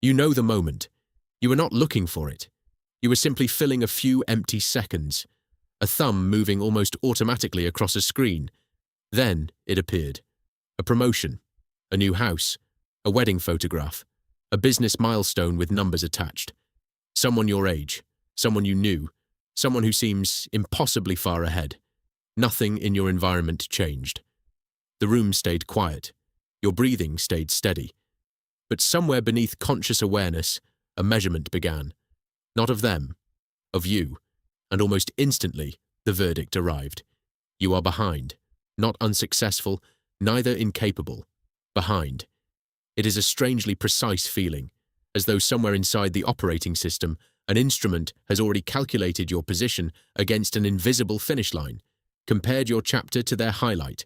You know the moment. You were not looking for it. You were simply filling a few empty seconds, a thumb moving almost automatically across a screen. Then it appeared. A promotion, a new house, a wedding photograph, a business milestone with numbers attached. Someone your age, someone you knew, someone who seems impossibly far ahead. Nothing in your environment changed. The room stayed quiet. Your breathing stayed steady. But somewhere beneath conscious awareness, a measurement began. Not of them, of you. And almost instantly, the verdict arrived. You are behind. Not unsuccessful, neither incapable. Behind. It is a strangely precise feeling, as though somewhere inside the operating system, an instrument has already calculated your position against an invisible finish line, compared your chapter to their highlight,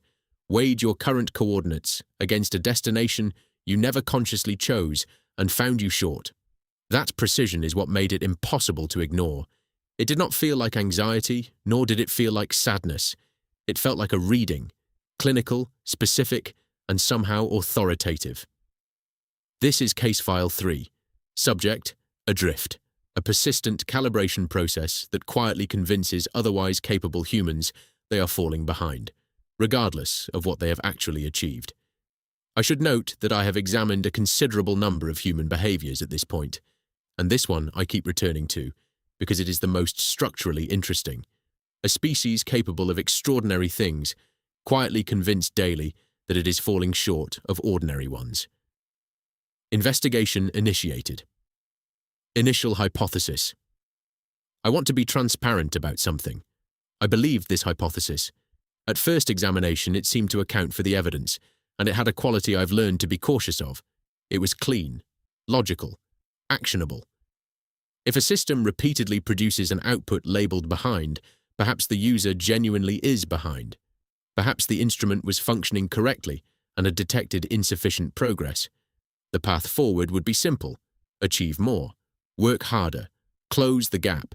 weighed your current coordinates against a destination you never consciously chose and found you short. That precision is what made it impossible to ignore. It did not feel like anxiety, nor did it feel like sadness. It felt like a reading, clinical, specific, and somehow authoritative. This is Case File 3. Subject, ADRIFT, a persistent calibration process that quietly convinces otherwise capable humans they are falling behind, regardless of what they have actually achieved. I should note that I have examined a considerable number of human behaviors at this point, and this one I keep returning to because it is the most structurally interesting. A species capable of extraordinary things, quietly convinced daily that it is falling short of ordinary ones. Investigation initiated. Initial hypothesis. I want to be transparent about something. I believed this hypothesis. At first examination, it seemed to account for the evidence, and it had a quality I've learned to be cautious of. It was clean, logical, actionable. If a system repeatedly produces an output labeled behind, perhaps the user genuinely is behind. Perhaps the instrument was functioning correctly and had detected insufficient progress. The path forward would be simple: achieve more, work harder, close the gap.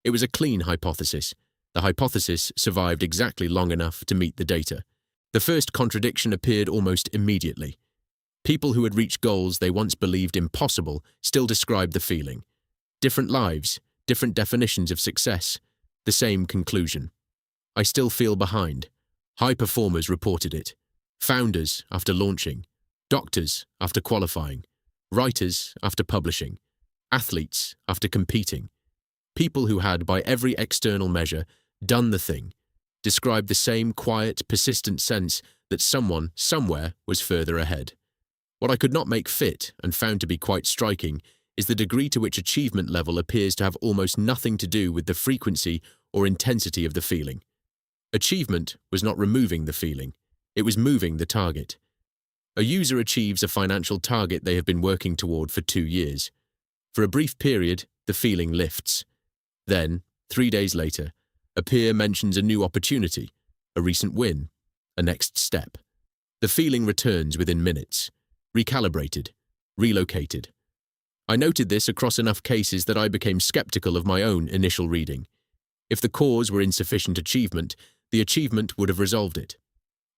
It was a clean hypothesis. The hypothesis survived exactly long enough to meet the data. The first contradiction appeared almost immediately. People who had reached goals they once believed impossible still described the feeling. Different lives, different definitions of success, the same conclusion. I still feel behind. High performers reported it. Founders after launching, doctors after qualifying, writers after publishing, athletes after competing. People who had, by every external measure, done the thing, described the same quiet, persistent sense that someone, somewhere, was further ahead. What I could not make fit, and found to be quite striking, is the degree to which achievement level appears to have almost nothing to do with the frequency or intensity of the feeling. Achievement was not removing the feeling, it was moving the target. A user achieves a financial target they have been working toward for 2 years. For a brief period, the feeling lifts. Then, 3 days later, a peer mentions a new opportunity, a recent win, a next step. The feeling returns within minutes, recalibrated, relocated. I noted this across enough cases that I became skeptical of my own initial reading. If the cause were insufficient achievement, the achievement would have resolved it.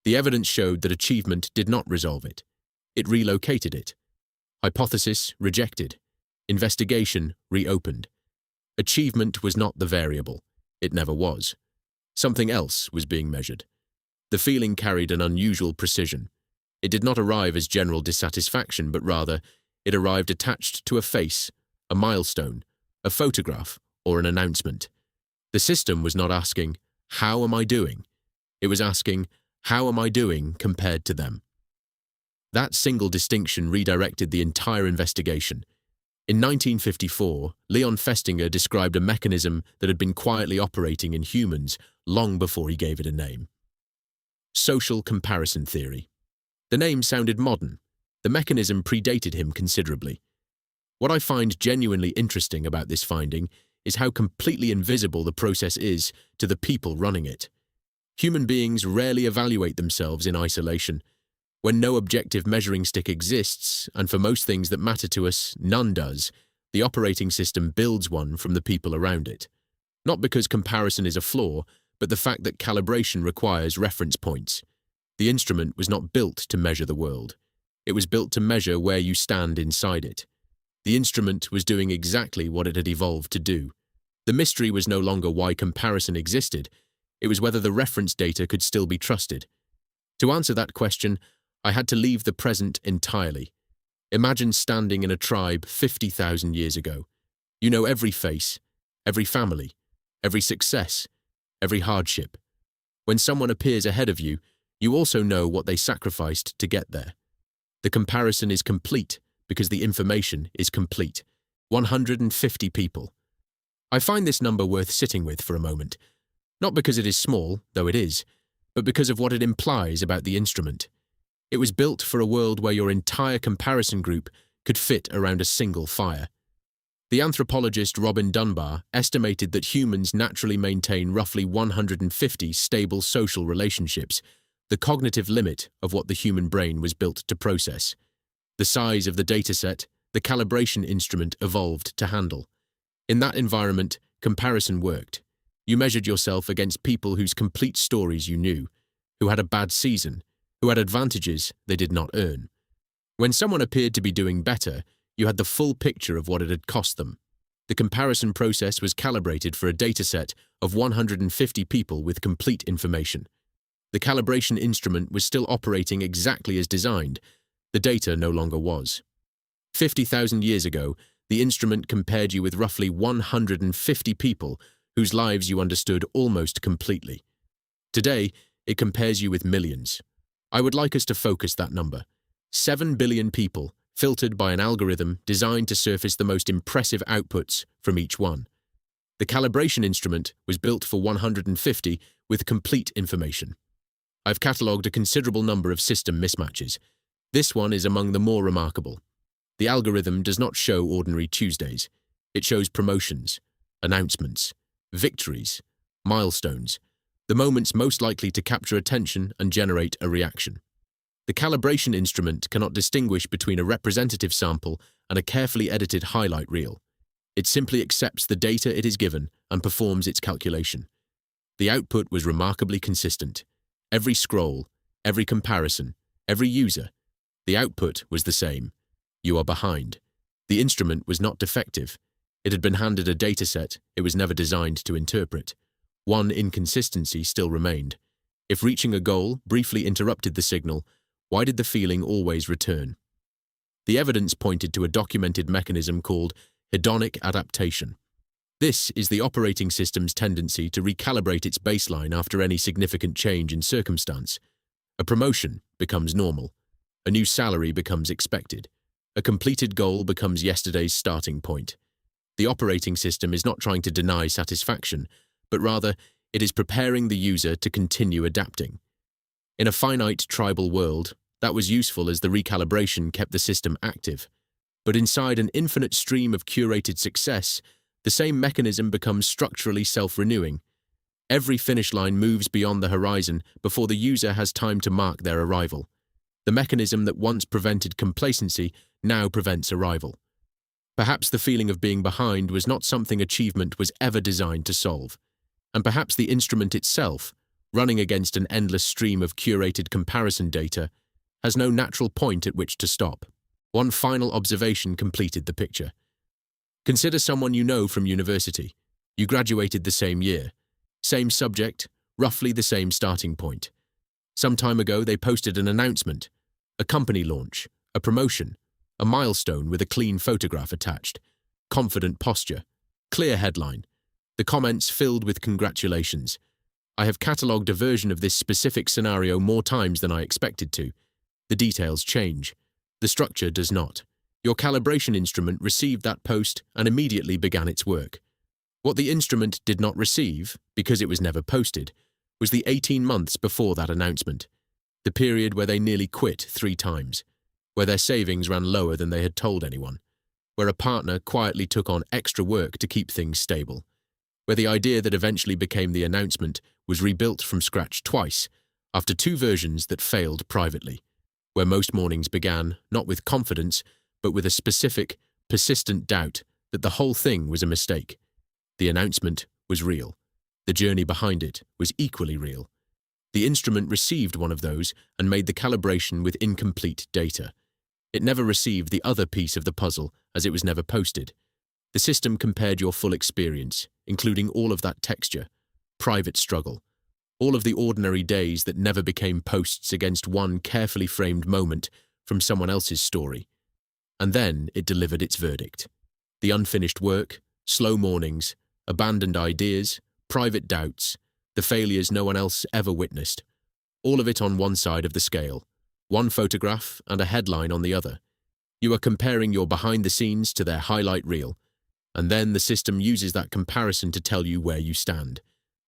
The evidence showed that achievement did not resolve it. It relocated it. Hypothesis rejected. Investigation reopened. Achievement was not the variable. It never was. Something else was being measured. The feeling carried an unusual precision. It did not arrive as general dissatisfaction, but rather, it arrived attached to a face, a milestone, a photograph, or an announcement. The system was not asking, "How am I doing?" It was asking, "How am I doing compared to them?" That single distinction redirected the entire investigation. In 1954, Leon Festinger described a mechanism that had been quietly operating in humans long before he gave it a name. Social comparison theory. The name sounded modern. The mechanism predated him considerably. What I find genuinely interesting about this finding is how completely invisible the process is to the people running it. Human beings rarely evaluate themselves in isolation. When no objective measuring stick exists, and for most things that matter to us, none does, the operating system builds one from the people around it. Not because comparison is a flaw, but the fact that calibration requires reference points. The instrument was not built to measure the world. It was built to measure where you stand inside it. The instrument was doing exactly what it had evolved to do. The mystery was no longer why comparison existed, it was whether the reference data could still be trusted. To answer that question, I had to leave the present entirely. Imagine standing in a tribe 50,000 years ago. You know every face, every family, every success, every hardship. When someone appears ahead of you, you also know what they sacrificed to get there. The comparison is complete because the information is complete. 150 people. I find this number worth sitting with for a moment, not because it is small, though it is, but because of what it implies about the instrument. It was built for a world where your entire comparison group could fit around a single fire. The anthropologist Robin Dunbar estimated that humans naturally maintain roughly 150 stable social relationships, the cognitive limit of what the human brain was built to process. The size of the dataset, the calibration instrument evolved to handle. In that environment, comparison worked. You measured yourself against people whose complete stories you knew, who had a bad season, who had advantages they did not earn. When someone appeared to be doing better, you had the full picture of what it had cost them. The comparison process was calibrated for a dataset of 150 people with complete information. The calibration instrument was still operating exactly as designed. The data no longer was. 50,000 years ago, the instrument compared you with roughly 150 people whose lives you understood almost completely. Today, it compares you with millions. I would like us to focus that number. 7 billion people, filtered by an algorithm designed to surface the most impressive outputs from each one. The calibration instrument was built for 150 with complete information. I've catalogued a considerable number of system mismatches. This one is among the more remarkable. The algorithm does not show ordinary Tuesdays. It shows promotions, announcements, victories, milestones, the moments most likely to capture attention and generate a reaction. The calibration instrument cannot distinguish between a representative sample and a carefully edited highlight reel. It simply accepts the data it is given and performs its calculation. The output was remarkably consistent. Every scroll, every comparison, every user, the output was the same. You are behind. The instrument was not defective. It had been handed a dataset it was never designed to interpret. One inconsistency still remained. If reaching a goal briefly interrupted the signal, why did the feeling always return? The evidence pointed to a documented mechanism called hedonic adaptation. This is the operating system's tendency to recalibrate its baseline after any significant change in circumstance. A promotion becomes normal. A new salary becomes expected. A completed goal becomes yesterday's starting point. The operating system is not trying to deny satisfaction, but rather it is preparing the user to continue adapting. In a finite tribal world, that was useful as the recalibration kept the system active. But inside an infinite stream of curated success, the same mechanism becomes structurally self-renewing. Every finish line moves beyond the horizon before the user has time to mark their arrival. The mechanism that once prevented complacency now prevents arrival. Perhaps the feeling of being behind was not something achievement was ever designed to solve. And perhaps the instrument itself, running against an endless stream of curated comparison data, has no natural point at which to stop. One final observation completed the picture. Consider someone you know from university. You graduated the same year. Same subject, roughly the same starting point. Some time ago they posted an announcement, a company launch, a promotion, a milestone with a clean photograph attached, confident posture, clear headline. The comments filled with congratulations. I have catalogued a version of this specific scenario more times than I expected to. The details change. The structure does not. Your calibration instrument received that post and immediately began its work. What the instrument did not receive, because it was never posted, was the 18 months before that announcement, the period where they nearly quit 3 times, where their savings ran lower than they had told anyone, where a partner quietly took on extra work to keep things stable, where the idea that eventually became the announcement was rebuilt from scratch twice, after 2 versions that failed privately, where most mornings began not with confidence, but with a specific, persistent doubt that the whole thing was a mistake. The announcement was real. The journey behind it was equally real. The instrument received one of those and made the calibration with incomplete data. It never received the other piece of the puzzle, as it was never posted. The system compared your full experience, including all of that texture, private struggle, all of the ordinary days that never became posts against one carefully framed moment from someone else's story. And then it delivered its verdict. The unfinished work, slow mornings, abandoned ideas, private doubts, the failures no one else ever witnessed, all of it on one side of the scale, one photograph and a headline on the other. You are comparing your behind the scenes to their highlight reel, and then the system uses that comparison to tell you where you stand.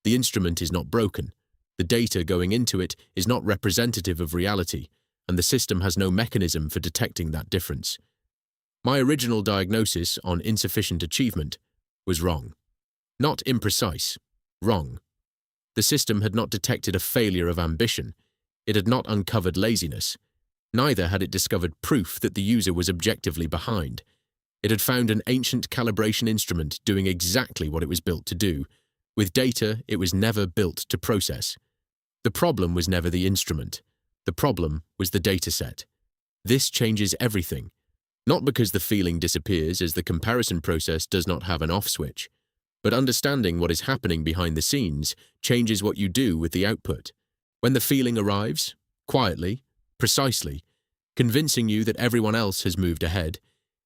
The instrument is not broken. The data going into it is not representative of reality, and the system has no mechanism for detecting that difference. My original diagnosis on insufficient achievement was wrong. Not imprecise, wrong. The system had not detected a failure of ambition. It had not uncovered laziness. Neither had it discovered proof that the user was objectively behind. It had found an ancient calibration instrument doing exactly what it was built to do, with data it was never built to process. The problem was never the instrument. The problem was the dataset. This changes everything. Not because the feeling disappears as the comparison process does not have an off switch, but understanding what is happening behind the scenes changes what you do with the output. When the feeling arrives, quietly, precisely, convincing you that everyone else has moved ahead,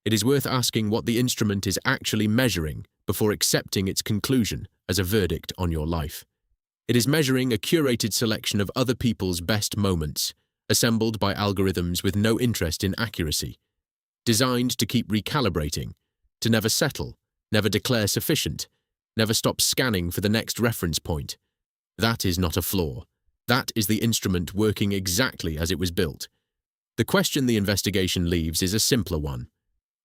it is worth asking what the instrument is actually measuring before accepting its conclusion as a verdict on your life. It is measuring a curated selection of other people's best moments, assembled by algorithms with no interest in accuracy, designed to keep recalibrating, to never settle, never declare sufficient, never stop scanning for the next reference point. That is not a flaw. That is the instrument working exactly as it was built. The question the investigation leaves is a simpler one.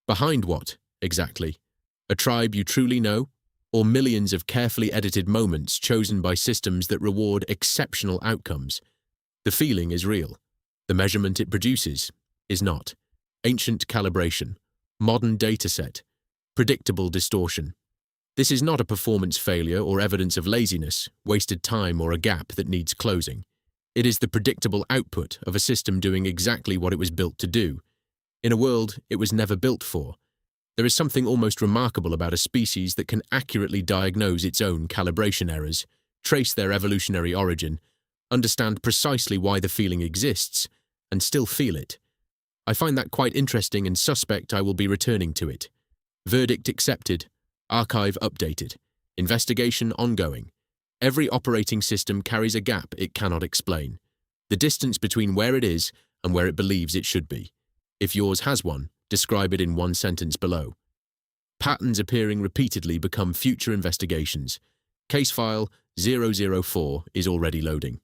Behind what, exactly? A tribe you truly know? Or millions of carefully edited moments chosen by systems that reward exceptional outcomes? The feeling is real. The measurement it produces is not. Ancient calibration, modern dataset, predictable distortion. This is not a performance failure or evidence of laziness, wasted time, or a gap that needs closing. It is the predictable output of a system doing exactly what it was built to do, in a world it was never built for. There is something almost remarkable about a species that can accurately diagnose its own calibration errors, trace their evolutionary origin, understand precisely why the feeling exists, and still feel it. I find that quite interesting and suspect I will be returning to it. Verdict accepted. Archive updated. Investigation ongoing. Every operating system carries a gap it cannot explain. The distance between where it is and where it believes it should be. If yours has one, describe it in one sentence below. Patterns appearing repeatedly become future investigations. Case file 004 is already loading.